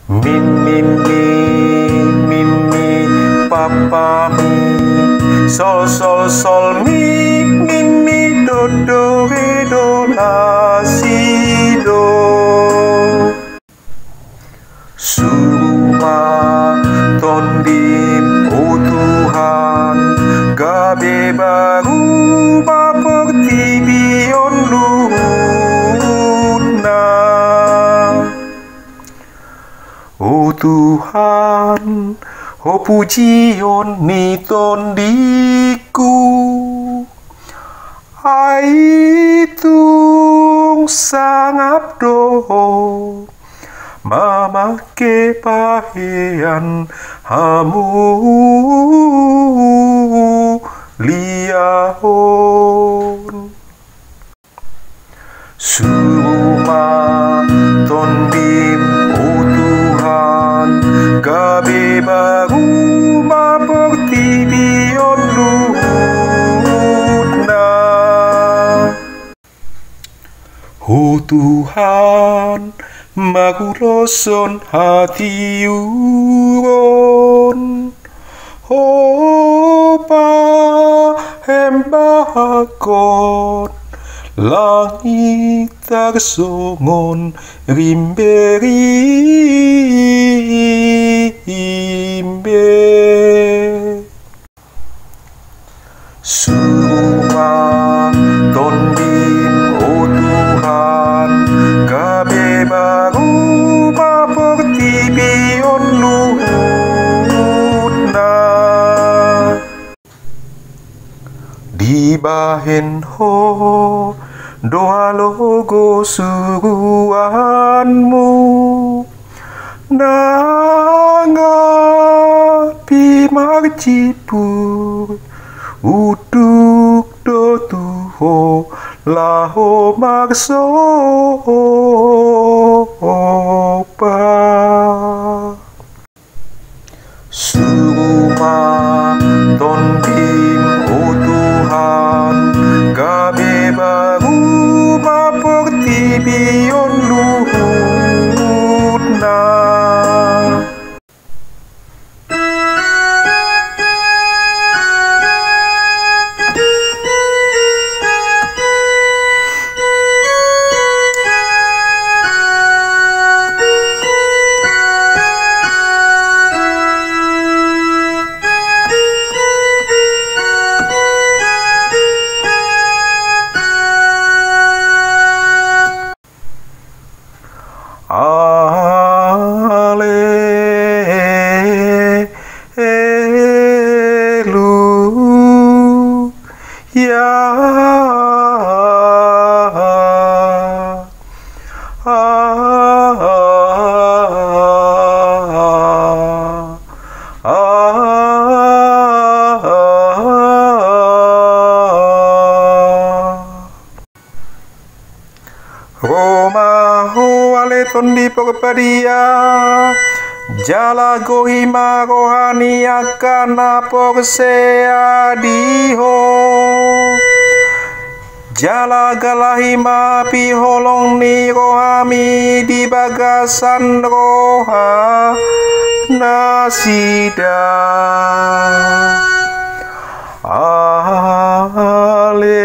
Min min mi min mi papa mi sol sol sol mi min mi do do re do la si do. Suruma tondim oh Tuhan, gabe baru portibion luhutna. Oh Tuhan, oh pujion ni tondiku, aitung sangap do mamake pahean hamu liahon. Suruma tondim oh Tuhan, gabe baru portibion luhutna. Oh Tuhan, maguloson hati uron, opa hembakon langit tarsongon rimbe. Suruma tondim oh Tuhan, gabe baru portibion luhutna. Dibahen ho doa logo suruanmu, nangapi marcipur uduk do tuho laho marsopa. Suruma tondim oh Tuhan, gabe baru portibion luhutna. Roma ho ale tondi porpadia, jala gohima rohani akana porsea diho, jala galahima piholong ni rohami di bagasan roha nasida. Ale